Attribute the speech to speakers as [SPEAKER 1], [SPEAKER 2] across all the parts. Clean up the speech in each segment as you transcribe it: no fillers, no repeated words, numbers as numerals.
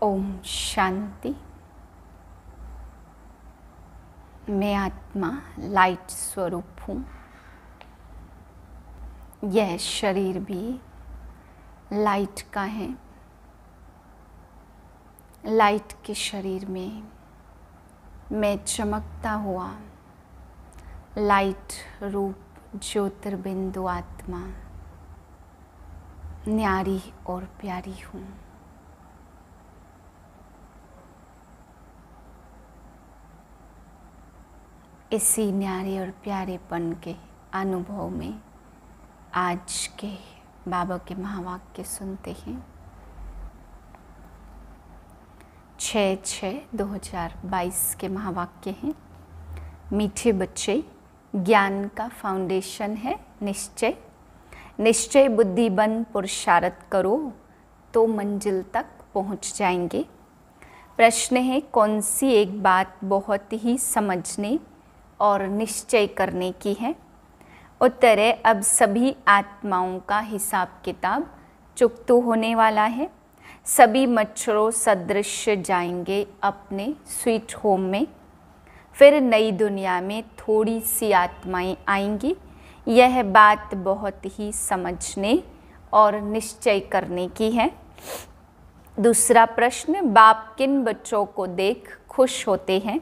[SPEAKER 1] ओम शांति। मैं आत्मा लाइट स्वरूप हूँ। यह शरीर भी लाइट का है। लाइट के शरीर में मैं चमकता हुआ लाइट रूप ज्योतिर्बिंदु आत्मा न्यारी और प्यारी हूँ। इसी न्यारे और प्यारेपन के अनुभव में आज के बाबा के महावाक्य सुनते हैं। 6/6/2022 के महावाक्य हैं। मीठे बच्चे, ज्ञान का फाउंडेशन है निश्चय। निश्चय बुद्धि बन पुरुषार्थ करो तो मंजिल तक पहुंच जाएंगे। प्रश्न है, कौन सी एक बात बहुत ही समझने और निश्चय करने की है? उत्तर है, अब सभी आत्माओं का हिसाब किताब चुकता होने वाला है। सभी मच्छरों सदृश जाएंगे अपने स्वीट होम में। फिर नई दुनिया में थोड़ी सी आत्माएं आएंगी। यह बात बहुत ही समझने और निश्चय करने की है। दूसरा प्रश्न, बाप किन बच्चों को देख खुश होते हैं?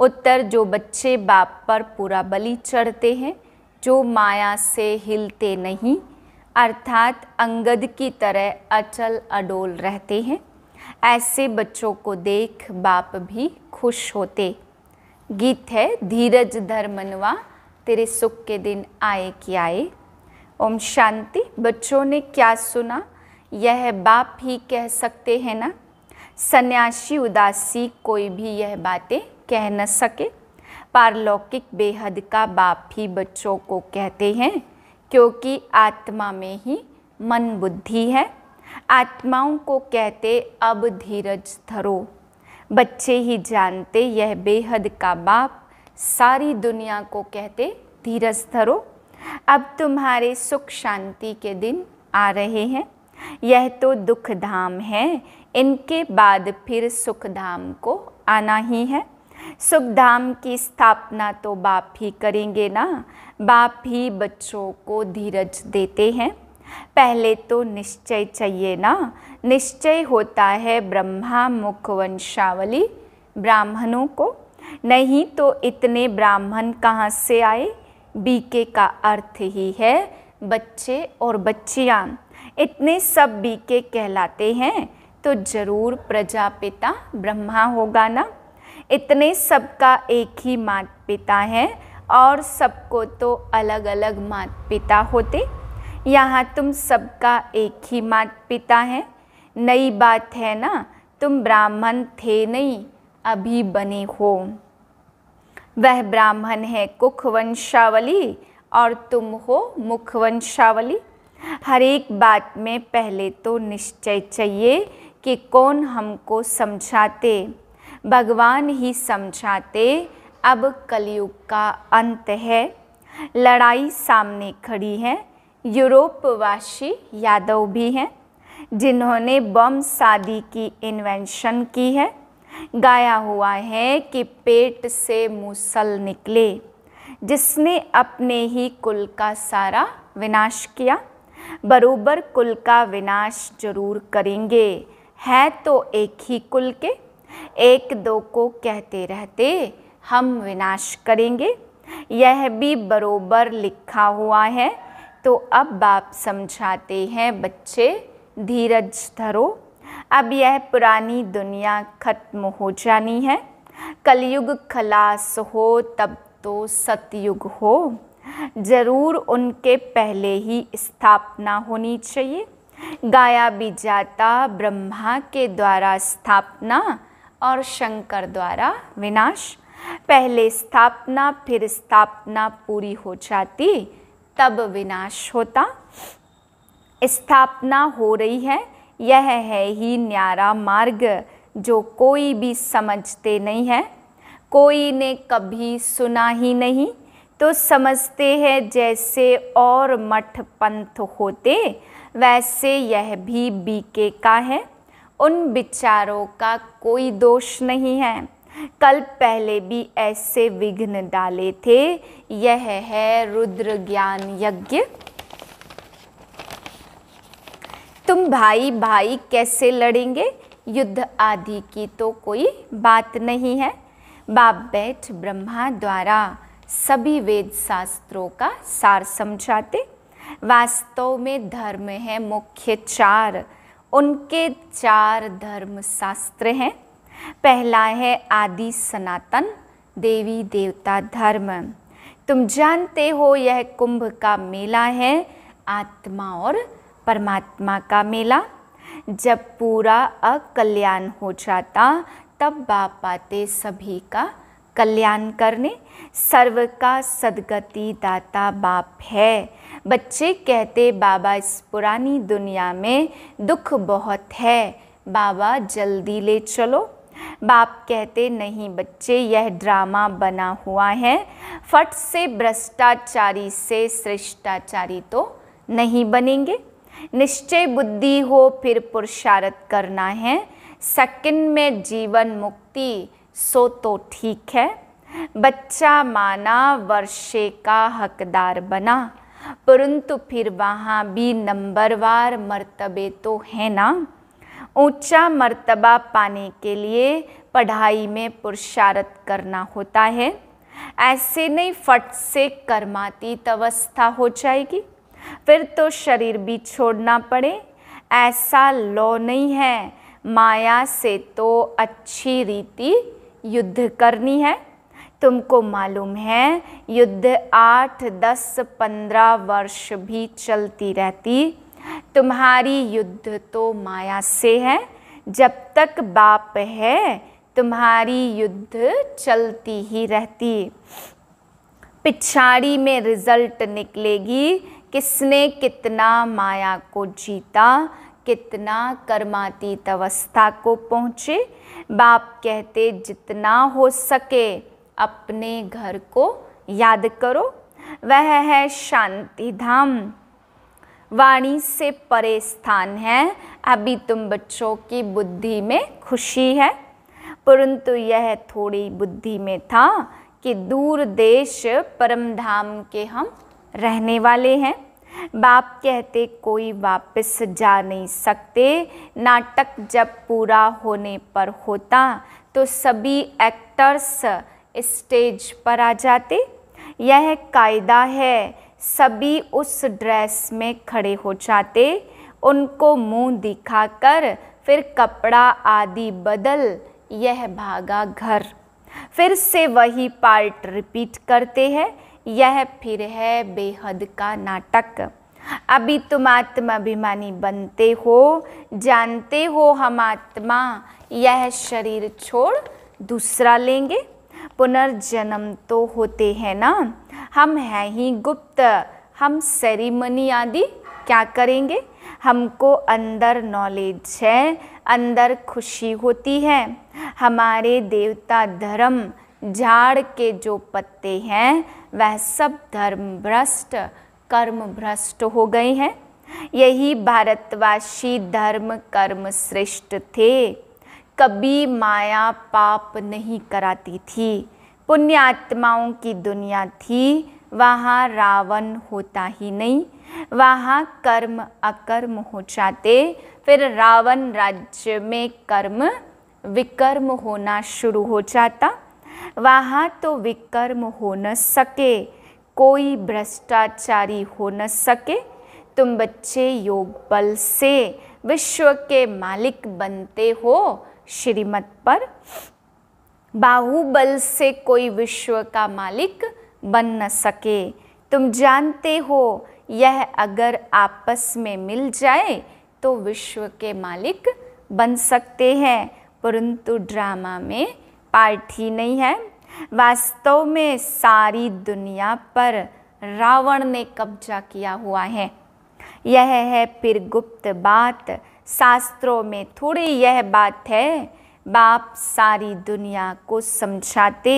[SPEAKER 1] उत्तर, जो बच्चे बाप पर पूरा बलि चढ़ते हैं, जो माया से हिलते नहीं, अर्थात अंगद की तरह अचल अडोल रहते हैं। ऐसे बच्चों को देख बाप भी खुश होते। गीत है, धीरज धर मनवा तेरे सुख के दिन आए कि आए। ओम शांति। बच्चों ने क्या सुना यह बाप ही कह सकते हैं ना। सन्यासी उदासी कोई भी यह बातें कह न सके। पारलौकिक बेहद का बाप ही बच्चों को कहते हैं, क्योंकि आत्मा में ही मन बुद्धि है। आत्माओं को कहते अब धीरज धरो। बच्चे ही जानते यह बेहद का बाप सारी दुनिया को कहते धीरज धरो। अब तुम्हारे सुख शांति के दिन आ रहे हैं। यह तो दुख धाम है, इनके बाद फिर सुख धाम को आना ही है। सुख धाम की स्थापना तो बाप ही करेंगे ना। बाप ही बच्चों को धीरज देते हैं। पहले तो निश्चय चाहिए ना। निश्चय होता है ब्रह्मा मुख वंशावली ब्राह्मणों को, नहीं तो इतने ब्राह्मण कहाँ से आए? बीके का अर्थ ही है बच्चे और बच्चियाँ। इतने सब बीके कहलाते हैं तो जरूर प्रजापिता ब्रह्मा होगा ना। इतने सबका एक ही माता पिता है और सबको तो अलग अलग माता पिता होते। यहाँ तुम सबका एक ही माता पिता है। नई बात है ना, तुम ब्राह्मण थे नहीं, अभी बने हो। वह ब्राह्मण है कुख वंशावली और तुम हो मुख वंशावली। हर एक बात में पहले तो निश्चय चाहिए कि कौन हमको समझाते। भगवान ही समझाते। अब कलयुग का अंत है। लड़ाई सामने खड़ी है। यूरोपवासी यादव भी हैं, जिन्होंने बम शादी की इन्वेंशन की है। गाया हुआ है कि पेट से मूसल निकले, जिसने अपने ही कुल का सारा विनाश किया। बरोबर कुल का विनाश जरूर करेंगे। है तो एक ही कुल के। एक दो को कहते रहते हम विनाश करेंगे। यह भी बरोबर लिखा हुआ है। तो अब बाप समझाते हैं, बच्चे धीरज धरो। अब यह पुरानी दुनिया खत्म हो जानी है। कलयुग खलास हो तब तो सतयुग हो। जरूर उनके पहले ही स्थापना होनी चाहिए। गाया भी जाता, ब्रह्मा के द्वारा स्थापना और शंकर द्वारा विनाश। पहले स्थापना फिर स्थापना पूरी हो जाती, तब विनाश होता। स्थापना हो रही है। यह है ही न्यारा मार्ग, जो कोई भी समझते नहीं है। कोई ने कभी सुना ही नहीं तो समझते हैं जैसे और मठ पंथ होते, वैसे यह भी बीके का है। उन विचारों का कोई दोष नहीं है। कल पहले भी ऐसे विघ्न डाले थे। यह है रुद्र ज्ञान यज्ञ। तुम भाई भाई कैसे लड़ेंगे? युद्ध आदि की तो कोई बात नहीं है। बाप बैठ ब्रह्मा द्वारा सभी वेद शास्त्रों का सार समझाते। वास्तव में धर्म है मुख्य चार, उनके चार धर्म शास्त्र हैं। पहला है आदि सनातन देवी देवता धर्म। तुम जानते हो यह कुंभ का मेला है, आत्मा और परमात्मा का मेला। जब पूरा अकल्याण हो जाता तब बाप आते सभी का कल्याण करने। सर्व का सद्गति दाता बाप है। बच्चे कहते बाबा इस पुरानी दुनिया में दुख बहुत है, बाबा जल्दी ले चलो। बाप कहते नहीं बच्चे, यह ड्रामा बना हुआ है। फट से भ्रष्टाचारी से श्रेष्ठाचारी तो नहीं बनेंगे। निश्चय बुद्धि हो फिर पुरुषार्थ करना है। सेकंड में जीवन मुक्ति सो तो ठीक है। बच्चा माना वर्षे का हकदार बना, परंतु फिर वहाँ भी नंबरवार मर्तबे तो है ना। ऊंचा मर्तबा पाने के लिए पढ़ाई में पुरुषार्थ करना होता है। ऐसे नहीं फट से कर्मातीत अवस्था हो जाएगी, फिर तो शरीर भी छोड़ना पड़े। ऐसा लॉ नहीं है। माया से तो अच्छी रीति युद्ध करनी है। तुमको मालूम है युद्ध 8, 10, 15 वर्ष भी चलती रहती। तुम्हारी युद्ध तो माया से है। जब तक बाप है तुम्हारी युद्ध चलती ही रहती। पिछाड़ी में रिजल्ट निकलेगी किसने कितना माया को जीता, कितना कर्मातीत अवस्था को पहुँचे। बाप कहते जितना हो सके अपने घर को याद करो, वह है शांति धाम। वाणी से परे स्थान है। अभी तुम बच्चों की बुद्धि में खुशी है, परंतु यह थोड़ी बुद्धि में था कि दूर देश परम धाम के हम रहने वाले हैं। बाप कहते कोई वापस जा नहीं सकते। नाटक जब पूरा होने पर होता तो सभी एक्टर्स स्टेज पर आ जाते। यह कायदा है। सभी उस ड्रेस में खड़े हो जाते। उनको मुंह दिखाकर फिर कपड़ा आदि बदल यह भागा घर। फिर से वही पार्ट रिपीट करते हैं। यह फिर है बेहद का नाटक। अभी तुम आत्माभिमानी बनते हो, जानते हो हम आत्मा यह शरीर छोड़ दूसरा लेंगे। पुनर्जन्म तो होते हैं ना, हम हैं ही गुप्त। हम सेरेमनी आदि क्या करेंगे? हमको अंदर नॉलेज है, अंदर खुशी होती है। हमारे देवता धर्म झाड़ के जो पत्ते हैं वह सब धर्म भ्रष्ट कर्म भ्रष्ट हो गए हैं। यही भारतवासी धर्म कर्म श्रेष्ठ थे। कभी माया पाप नहीं कराती थी। पुण्य आत्माओं की दुनिया थी। वहाँ रावण होता ही नहीं, वहाँ कर्म अकर्म हो जाते। फिर रावण राज्य में कर्म विकर्म होना शुरू हो जाता। वहाँ तो विकर्म हो न सके, कोई भ्रष्टाचारी हो न सके। तुम बच्चे योग बल से विश्व के मालिक बनते हो श्रीमत पर। बाहुबल से कोई विश्व का मालिक बन न सके। तुम जानते हो यह अगर आपस में मिल जाए तो विश्व के मालिक बन सकते हैं, परंतु ड्रामा में पार्ट ही नहीं है। वास्तव में सारी दुनिया पर रावण ने कब्जा किया हुआ है। यह है फिर गुप्त बात। शास्त्रों में थोड़ी यह बात है। बाप सारी दुनिया को समझाते।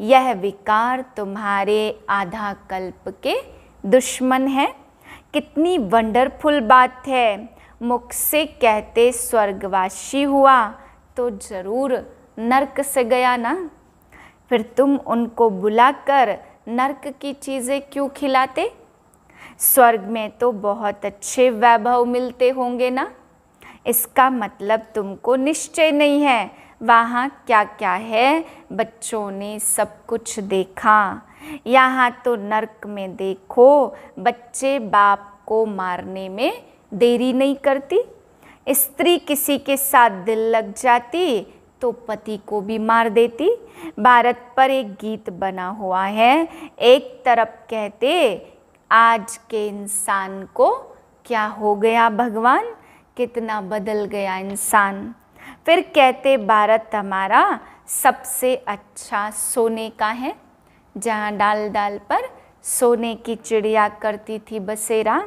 [SPEAKER 1] यह विकार तुम्हारे आधा कल्प के दुश्मन है। कितनी वंडरफुल बात है। मुख से कहते स्वर्गवासी हुआ तो जरूर नरक से गया ना। फिर तुम उनको बुलाकर नरक की चीज़ें क्यों खिलाते? स्वर्ग में तो बहुत अच्छे वैभव मिलते होंगे ना। इसका मतलब तुमको निश्चय नहीं है वहाँ क्या क्या है। बच्चों ने सब कुछ देखा। यहाँ तो नरक में देखो, बच्चे बाप को मारने में देरी नहीं करती। स्त्री किसी के साथ दिल लग जाती तो पति को भी मार देती। भारत पर एक गीत बना हुआ है। एक तरफ कहते आज के इंसान को क्या हो गया भगवान, कितना बदल गया इंसान। फिर कहते भारत हमारा सबसे अच्छा सोने का है, जहाँ डाल डाल पर सोने की चिड़िया करती थी बसेरा।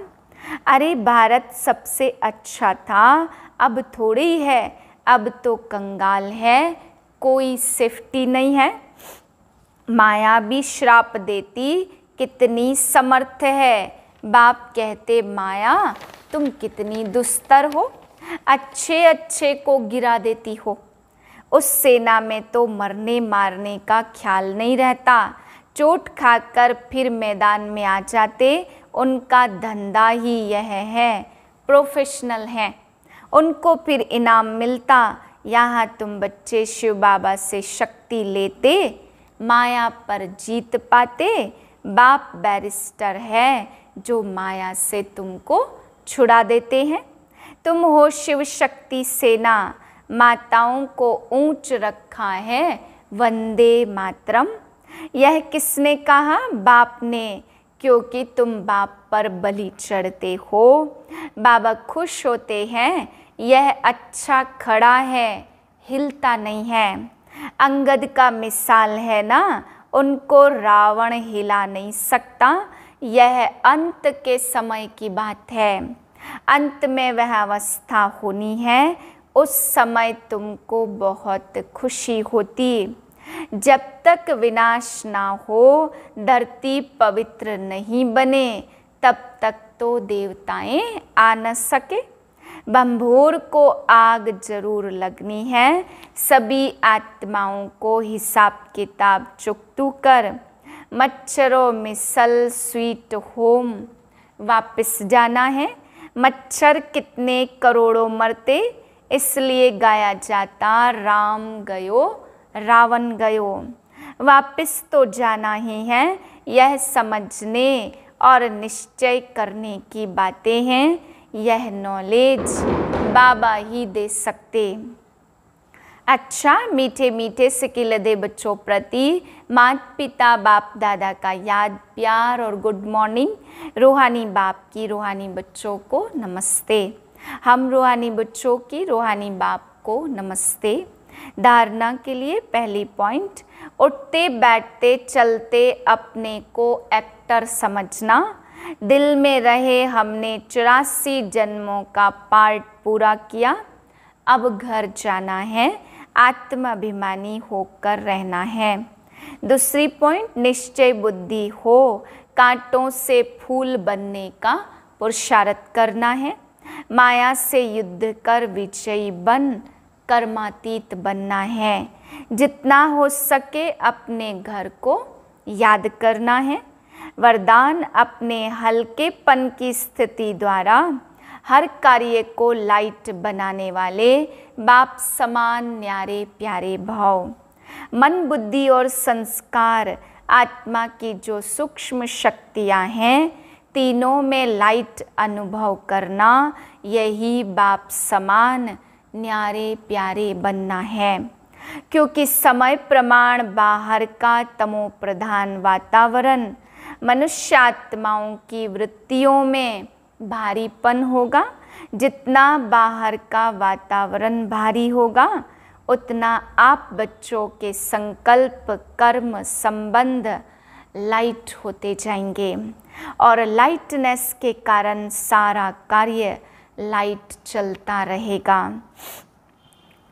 [SPEAKER 1] अरे भारत सबसे अच्छा था, अब थोड़ी है, अब तो कंगाल है, कोई सेफ्टी नहीं है। माया भी श्राप देती कितनी समर्थ है। बाप कहते माया तुम कितनी दुस्तर हो, अच्छे अच्छे को गिरा देती हो। उस सेना में तो मरने मारने का ख्याल नहीं रहता, चोट खाकर फिर मैदान में आ जाते। उनका धंधा ही यह है, प्रोफेशनल हैं, उनको फिर इनाम मिलता। यहाँ तुम बच्चे शिव बाबा से शक्ति लेते, माया पर जीत पाते। बाप बैरिस्टर है जो माया से तुमको छुड़ा देते हैं। तुम हो शिव शक्ति सेना, माताओं को ऊंच रखा है वंदे मातरम। यह किसने कहा? बाप ने, क्योंकि तुम बाप पर बलि चढ़ते हो। बाबा खुश होते हैं, यह अच्छा खड़ा है, हिलता नहीं है। अंगद का मिसाल है ना, उनको रावण हिला नहीं सकता। यह अंत के समय की बात है, अंत में वह अवस्था होनी है। उस समय तुमको बहुत खुशी होती। जब तक विनाश ना हो, धरती पवित्र नहीं बने, तब तक तो देवताएं आ न सके। बंभोर को आग जरूर लगनी है। सभी आत्माओं को हिसाब किताब चुकतू कर मच्छरों मिसल स्वीट होम वापस जाना है। मच्छर कितने करोड़ों मरते, इसलिए गाया जाता राम गयो रावण गयो। वापस तो जाना ही है, यह समझने और निश्चय करने की बातें हैं। यह नॉलेज बाबा ही दे सकते। अच्छा, मीठे मीठे सिकिलदे बच्चों प्रति माता पिता बाप दादा का याद प्यार और गुड मॉर्निंग। रूहानी बाप की रूहानी बच्चों को नमस्ते। हम रूहानी बच्चों की रूहानी बाप को नमस्ते। धारणा के लिए पहली पॉइंट, उठते बैठते चलते अपने को एक्टर समझना। दिल में रहे हमने 84 जन्मों का पार्ट पूरा किया, अब घर जाना है, आत्माभिमानी होकर रहना है। दूसरी पॉइंट, निश्चय बुद्धि हो, कांटों से फूल बनने का पुरुषार्थ करना है। माया से युद्ध कर विजयी बन कर्मातीत बनना है। जितना हो सके अपने घर को याद करना है। वरदान, अपने हल्केपन की स्थिति द्वारा हर कार्य को लाइट बनाने वाले बाप समान न्यारे प्यारे भाव। मन बुद्धि और संस्कार आत्मा की जो सूक्ष्म शक्तियाँ हैं, तीनों में लाइट अनुभव करना, यही बाप समान न्यारे प्यारे बनना है। क्योंकि समय प्रमाण बाहर का तमो प्रधान वातावरण मनुष्य आत्माओं की वृत्तियों में भारीपन होगा। जितना बाहर का वातावरण भारी होगा, उतना आप बच्चों के संकल्प कर्म संबंध लाइट होते जाएंगे और लाइटनेस के कारण सारा कार्य लाइट चलता रहेगा।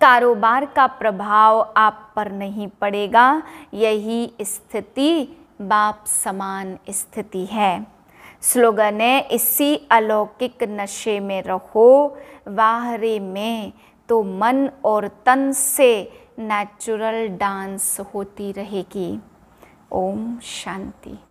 [SPEAKER 1] कारोबार का प्रभाव आप पर नहीं पड़ेगा। यही स्थिति बाप समान स्थिति है। स्लोगन है, इसी अलौकिक नशे में रहो, वाहरे में तो मन और तन से नेचुरल डांस होती रहेगी। ओम शांति।